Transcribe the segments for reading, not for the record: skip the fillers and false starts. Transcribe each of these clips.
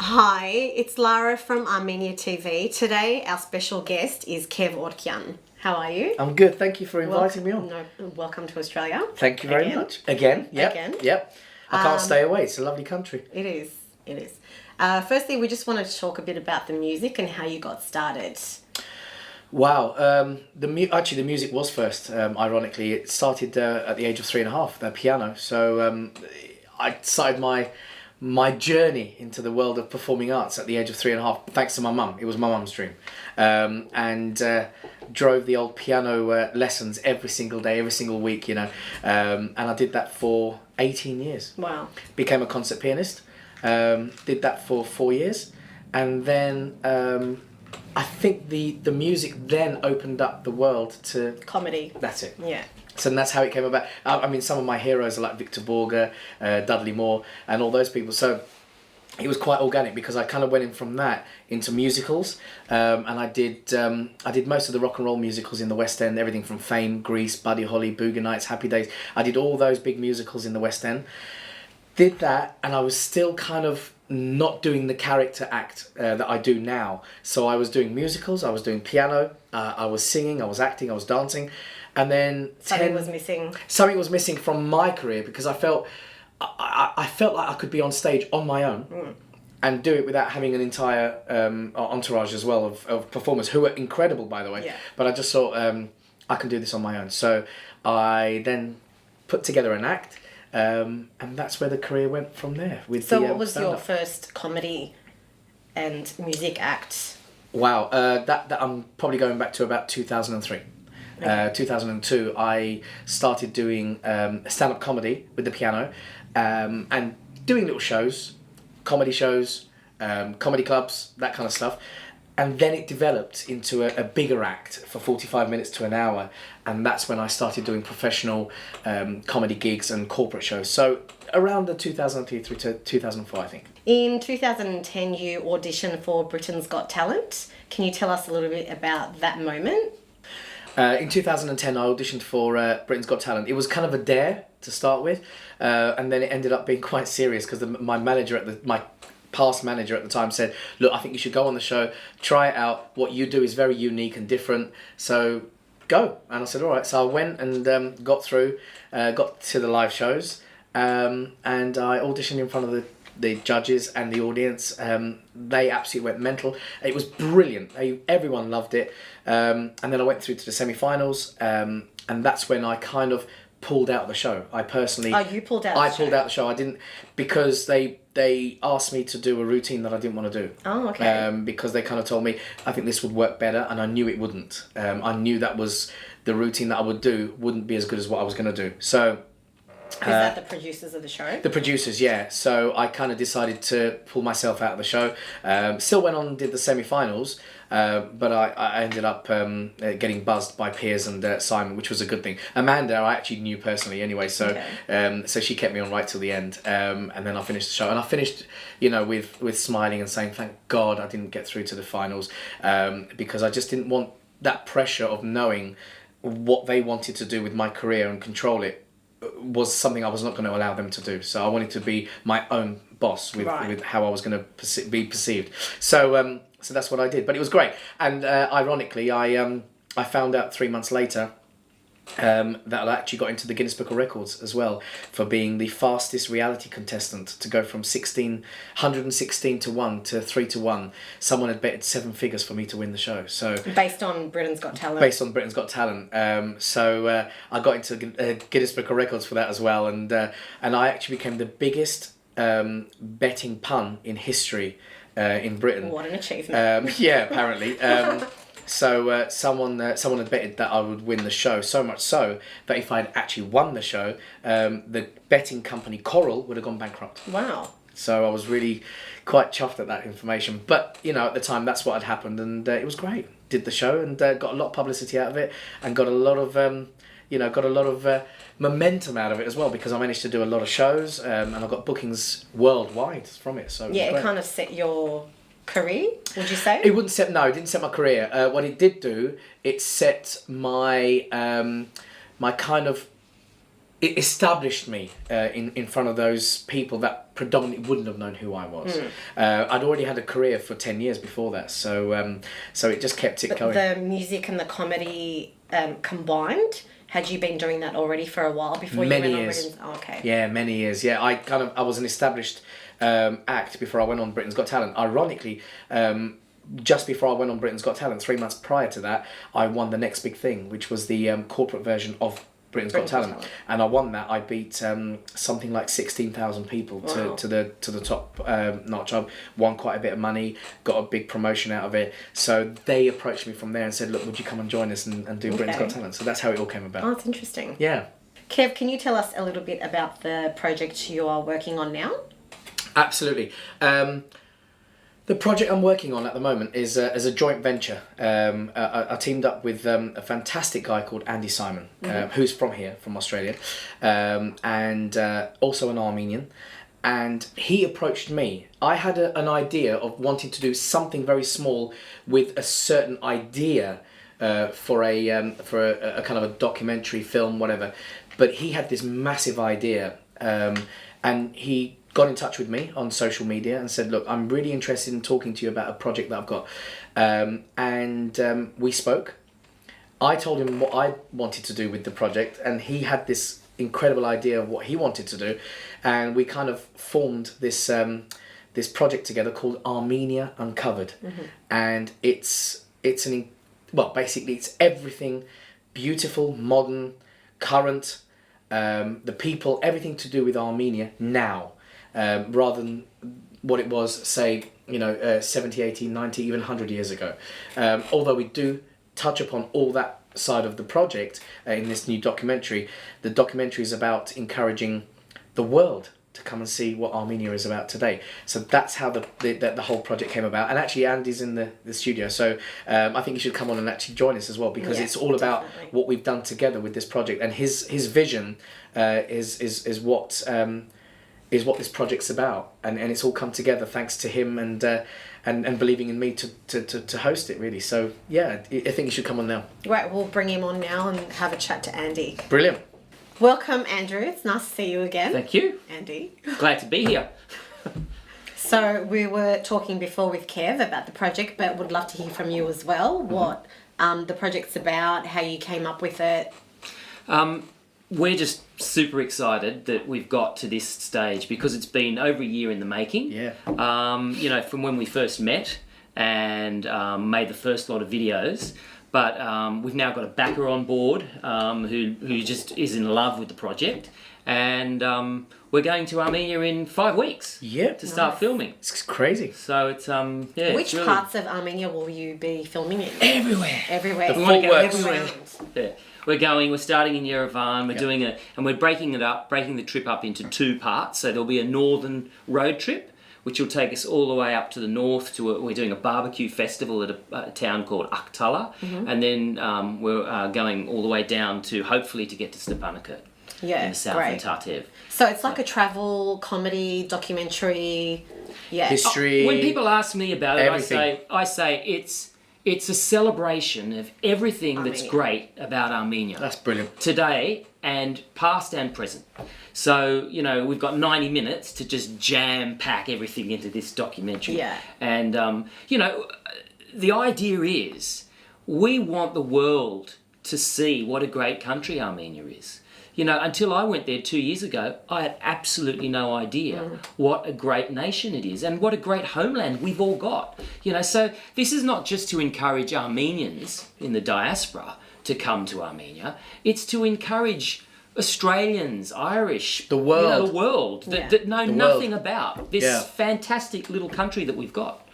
Hi, it's Lara from Armenia TV. Today our special guest is Kev Orkian. How are you? I'm good. Thank you for inviting me on. Welcome to Australia. Thank you very much. Again. Yep. I can't stay away. It's a lovely country. It is. Firstly, we just wanted to talk a bit about the music and how you got started. Wow. The music was first. Ironically, it started at the age of 3.5. The piano. So I started my journey into the world of performing arts at the age of 3.5, thanks to my mum. It was my mum's dream, and drove the old piano lessons every single day, every single week, and I did that for 18 years. Wow. Became a concert pianist, did that for 4 years, and then I think the music then opened up the world to comedy. That's it. Yeah. So that's how it came about. I mean, some of my heroes are like Victor Borger, Dudley Moore, and all those people. So it was quite organic because I kind of went in from that into musicals, and I did most of the rock and roll musicals in the West End. Everything from Fame, Grease, Buddy Holly, Boogie Nights, Happy Days. I did all those big musicals in the West End. Did that, and I was still kind of not doing the character act that I do now. So I was doing musicals, I was doing piano, I was singing, I was acting, I was dancing. And then something was missing. Something was missing from my career because I felt like I could be on stage on my own and do it without having an entire entourage as well of performers who were incredible, by the way. Yeah. But I just thought I can do this on my own. So I then put together an act, and that's where the career went from there. So what was your first comedy and music act? Wow, that I'm probably going back to about 2003. 2002, I started doing stand-up comedy with the piano, and doing little shows, comedy clubs, that kind of stuff. And then it developed into a bigger act for 45 minutes to an hour. And that's when I started doing professional comedy gigs and corporate shows. So around the 2003 through to 2004, I think. In 2010, you auditioned for Britain's Got Talent. Can you tell us a little bit about that moment? In 2010, I auditioned for Britain's Got Talent. It was kind of a dare to start with, and then it ended up being quite serious because my past manager at the time said, "Look, I think you should go on the show, try it out. What you do is very unique and different, so go." And I said, "All right." So I went and got through, got to the live shows, and I auditioned in front of the judges and the audience. They absolutely went mental. It was brilliant. Everyone loved it. And then I went through to the semi-finals, and that's when I kind of pulled out of the show. I personally... Oh, you pulled out I pulled out the show. I didn't... Because they asked me to do a routine that I didn't want to do. Oh, okay. Because they kind of told me, I think this would work better, and I knew it wouldn't. I knew that was the routine that I would do wouldn't be as good as what I was going to do. So... Is that the producers of the show? The producers, yeah. So I kind of decided to pull myself out of the show. Still went on and did the semi-finals, but I ended up getting buzzed by Piers and Simon, which was a good thing. Amanda, I actually knew personally anyway, so so she kept me on right till the end. And then I finished the show, and I finished, with smiling and saying, "Thank God I didn't get through to the finals," because I just didn't want that pressure of knowing what they wanted to do with my career and control it. Was something I was not going to allow them to do. So I wanted to be my own boss with how I was going to be perceived. So so that's what I did. But it was great. And ironically, I found out 3 months later that I actually got into the Guinness Book of Records as well for being the fastest reality contestant to go from 116 to 1 to 3 to 1. Someone had betted 7 figures for me to win the show. So based on Britain's Got Talent. Based on Britain's Got Talent. So I got into Guinness Book of Records for that as well, and I actually became the biggest betting pun in history in Britain. What an achievement! Yeah, apparently. So someone had betted that I would win the show, so much so that if I had actually won the show, the betting company Coral would have gone bankrupt. Wow. So I was really quite chuffed at that information. But, at the time, that's what had happened, and it was great. Did the show and got a lot of publicity out of it, and got a lot of, momentum out of it as well, because I managed to do a lot of shows, and I got bookings worldwide from it. So it kind of set your career, would you say? It didn't set my career. What it did do, it set my my kind of it established me in front of those people that predominantly wouldn't have known who I was. I'd already had a career for 10 years before that, so so it just kept it going. The music and the comedy combined. Had you been doing that already for a while before you went on Britain's? Oh, okay. Yeah, many years. Yeah, I was an established act before I went on Britain's Got Talent. Ironically, just before I went on Britain's Got Talent, 3 months prior to that, I won the next big thing, which was the corporate version of Britain's Got Talent, and I won that. I beat something like 16,000 people to the top notch. I won quite a bit of money, got a big promotion out of it. So they approached me from there and said, "Look, would you come and join us and do Britain's Got Talent?" So that's how it all came about. Oh, that's interesting. Yeah. Kev, can you tell us a little bit about the project you are working on now? Absolutely. The project I'm working on at the moment is a joint venture. I teamed up with a fantastic guy called Andy Simon, who's from here, from Australia, and also an Armenian. And he approached me. I had an idea of wanting to do something very small with a certain idea for a kind of a documentary film, whatever. But he had this massive idea, and he got in touch with me on social media and said, "Look, I'm really interested in talking to you about a project that I've got." And we spoke. I told him what I wanted to do with the project, and he had this incredible idea of what he wanted to do, and we kind of formed this this project together called Armenia Uncovered. And basically it's everything beautiful, modern, current, the people, everything to do with Armenia now. Rather than what it was, say, 70, 80, 90, even 100 years ago. Although we do touch upon all that side of the project in this new documentary. The documentary is about encouraging the world to come and see what Armenia is about today. So that's how the whole project came about. And actually Andy's in the studio, so I think you should come on and actually join us as well, because it's all about what we've done together with this project. And his vision is what this project's about, and it's all come together thanks to him and believing in me to host it, really. So yeah, I think you should come on now. Right, we'll bring him on now and have a chat to Andy. Brilliant. Welcome, Andrew. It's nice to see you again. Thank you. Andy. Glad to be here. So we were talking before with Kev about the project, but would love to hear from you as well, what the project's about, how you came up with it. We're just super excited that we've got to this stage, because it's been over a year in the making. Yeah. From when we first met and made the first lot of videos. But we've now got a backer on board who just is in love with the project. And we're going to Armenia in 5 weeks to start filming. It's crazy. So it's, Which parts of Armenia will you be filming in? Everywhere. Everywhere. We want to go everywhere. Yeah. We're starting in Yerevan, and we're breaking the trip up into 2 parts. So there'll be a northern road trip, which will take us all the way up to the north we're doing a barbecue festival at a town called Aktala, and then we're going all the way down to, hopefully, to get to Stepanakert in the south in Tartev. So it's like a travel, comedy, documentary, history. When people ask me about it, everything. I say it's a celebration of everything that's great about Armenia. That's brilliant. Today and past and present. So, we've got 90 minutes to just jam-pack everything into this documentary. Yeah. And, the idea is we want the world to see what a great country Armenia is. Until I went there 2 years ago, I had absolutely no idea what a great nation it is and what a great homeland we've all got. So this is not just to encourage Armenians in the diaspora to come to Armenia. It's to encourage Australians, Irish, the world, that know nothing about this fantastic little country that we've got.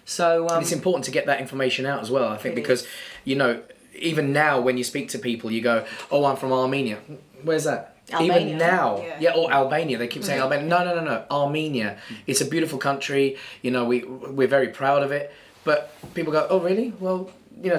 So it's important to get that information out as well, I think, because even now when you speak to people, you go, "Oh, I'm from Armenia." Where's that? Albania. Even now, or Albania. They keep saying Albania. No. Armenia. It's a beautiful country. We're very proud of it. But people go, "Oh, really? Well,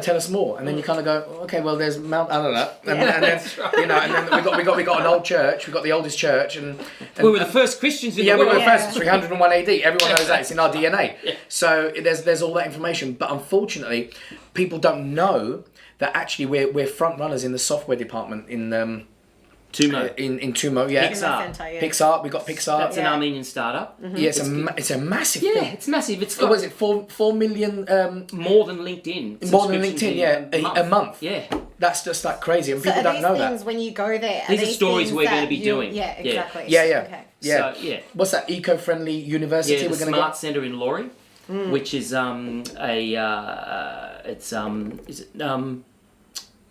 tell us more." And then you kind of go, "Okay, well, there's Mount Ararat, and then and then we got an old church. We got the oldest church, and we were the first Christians in the world. Yeah, we were the first. 301 AD. Everyone knows that. It's in our DNA. Yeah. So there's all that information. But unfortunately, people don't know that actually we're front runners in the software department Tumo. in Tumo, yeah. Pixar. Centre, yeah. Pixar, we got Pixar. That's an Armenian startup. Yeah, it's a massive Yeah, thing. it's massive. It's What got was it, 4 million more than LinkedIn. more than subscriptions LinkedIn, yeah, a month. Yeah. That's just like crazy, and So people are don't these know things that. when you go there? These are these stories things we're that gonna be you- doing. Yeah, Yeah. exactly. Yeah. Okay. Yeah. So, yeah. What's that, eco-friendly university Yeah, the we're going to Smart go? Centre in Laurie, which is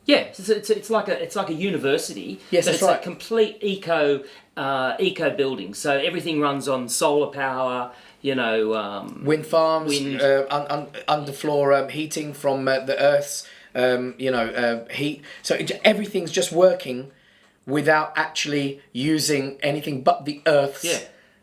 it's like a university. Yes, but that's it's right. a complete eco building. So everything runs on solar power. Wind farms, Wind. underfloor heating from the Earth's, heat. So everything's just working without actually using anything but the Earth's Yeah.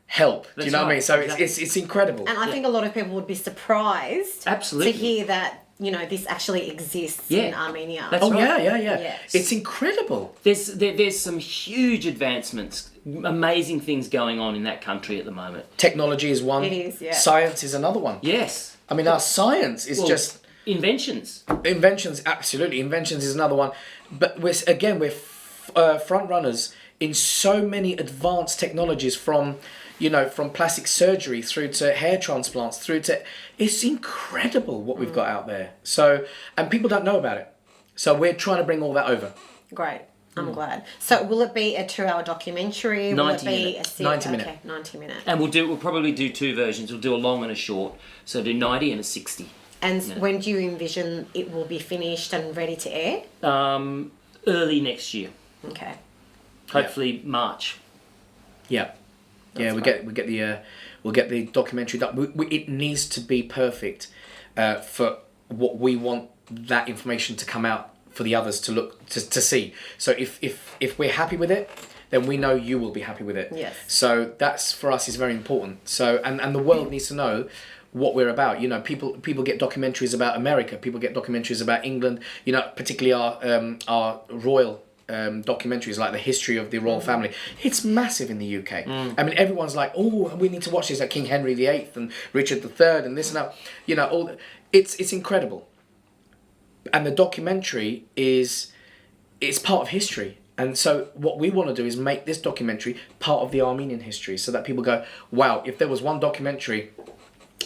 help. Do you That's know what I right, mean? So exactly. it's incredible. And I think a lot of people would be surprised Absolutely. to hear that, this actually exists Yeah. in Armenia. That's Oh right. yeah. Yes. It's incredible. There's some huge advancements, amazing things going on in that country at the moment. Technology is one. It is, yeah. Science is another one. Yes. I mean, our science is Well, just inventions. inventions. Absolutely, inventions is another one. But we're front runners in so many advanced technologies, from plastic surgery through to hair transplants, it's incredible what we've got out there. So, and people don't know about it. So we're trying to bring all that over. Great. I'm glad. So will it be a 2-hour documentary? Will it 90 be minute. a 90 minute. Okay, 90 minute. And we'll probably do two versions. We'll do a long and a short. So do 90 and a 60. And when do you envision it will be finished and ready to air? Early next year. Okay. Hopefully March. Yeah, yeah. We'll get the documentary done. It needs to be perfect for what we want that information to come out for the others to look to see. So if we're happy with it, then we know you will be happy with it. Yes. So that's, for us, is very important. So and the world needs to know what we're about. People get documentaries about America. People get documentaries about England. Particularly our royal documentaries, like the history of the royal family. It's massive in the UK. I mean, everyone's like, oh, we need to watch this, like King Henry VIII and Richard III and this and that. It's incredible. And the documentary it's part of history. And so what we want to do is make this documentary part of the Armenian history, so that people go, wow, if there was one documentary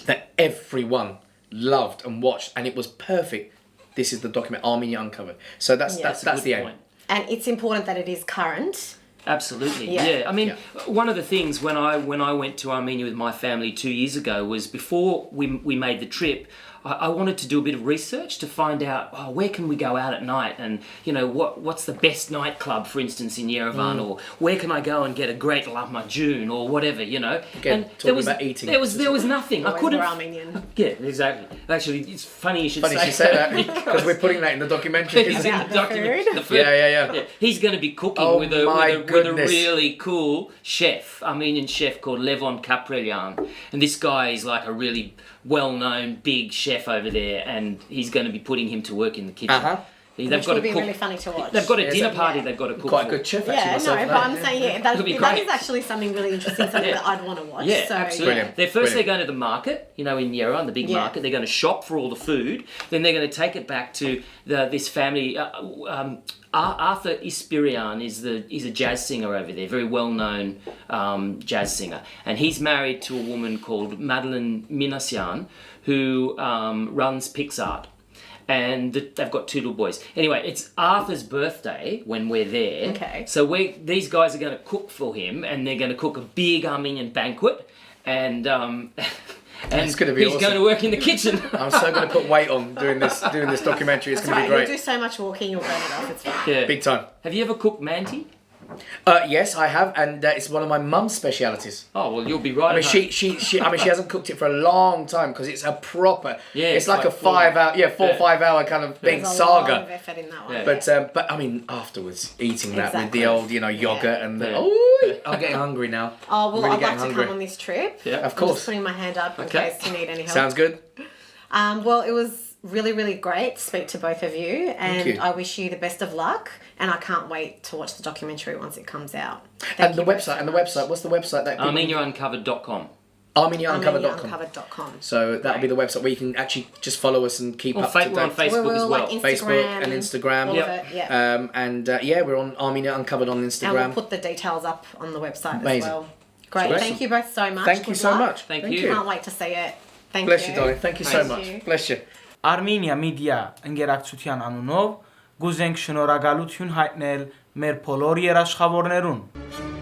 that everyone loved and watched and it was perfect, this is the document, Armenia Uncovered. So that's the aim. Point. And it's important that it is current. Absolutely, Yeah. yeah. I mean, one of the things when I went to Armenia with my family 2 years ago was, before we made the trip, I wanted to do a bit of research to find out, where can we go out at night, and what's the best nightclub, for instance, in Yerevan, or where can I go and get a great lahmacun or whatever, Again, and about eating. there was nothing. I Always couldn't. we're Armenian. Yeah, exactly. Actually, it's funny you should Funny say you say that, because because we're putting that in the documentary. it's Isn't in it? the document. food? The food. Yeah. He's going to be cooking Oh with my a goodness. really cool chef, Armenian chef called Levon Kaprelian. And this guy is like a really well-known big chef over there, and he's going to be putting him to work in the kitchen. Uh-huh. They've Which got will to be cook. really funny to watch. They've got a Yeah, dinner so- party. They've got to cook. Quite a for. good chef, Yeah, actually. no, myself, but I'm saying, It'll be that great. is actually something really interesting, something Yeah. that I'd want to watch. Yeah, so, absolutely. Brilliant. They're Brilliant. going to the market, in Yerevan, the big Yeah. market. They're going to shop for all the food. Then they're going to take it back to this family. Arthur Iskenderian is a jazz singer over there, very well known jazz singer, and he's married to a woman called Madeleine Minasian, who runs PixArt. And they've got 2 little boys. Anyway, it's Arthur's birthday when we're there. Okay. So these guys are going to cook for him, and they're going to cook a big Armenian banquet, and It's gonna be he's awesome. going to work in the kitchen. I'm so going to put weight on doing this documentary. It's That's going to right. be great. You'll do so much walking, you'll burn it off. It's fine. Yeah. Big time. Have you ever cooked manti? Yes, I have, and it's one of my mum's specialities. Oh well, you'll be right. I mean, at home. she hasn't cooked it for a long time, because it's a proper. Yeah, it's like a full- 5 hour, 4 or Yeah. 5 hour kind of big There's a lot of saga. effort in that one. Yeah. But I mean, afterwards, eating that with Exactly. the old, yogurt and the, Yeah. I'm getting hungry now. Oh, well, Really I'd like getting to hungry. come on this trip. Yeah. Of I'm just course. putting my hand up in Okay. case you need any help. Sounds good. Well, it was really, really great to speak to both of you, and you. I wish you the best of luck, and I can't wait to watch the documentary once it comes out. And the you both website, so and the much. website. What's the website that people... Armeniauncovered.com. ArmeniaUncovered.com. Armenian-Uncovered.com. So that'll be the website where you can actually just follow us and keep up to We're on date. Facebook as well. Like Facebook and Instagram. All of it, yeah. And we're on Armenia Uncovered on And Instagram. we'll put the details up on the website Amazing. as well. Great. Great. Thank you both so much. Thank you Good so luck. much. Thank you. Can't wait to see it. Thank Bless you. you, darling. Thank you so Thank much. you. Bless you. Armenia Media ընկերակցության անունով գուզենք շնորհակալություն հայտնել մեր բոլոր երաշխավորներուն։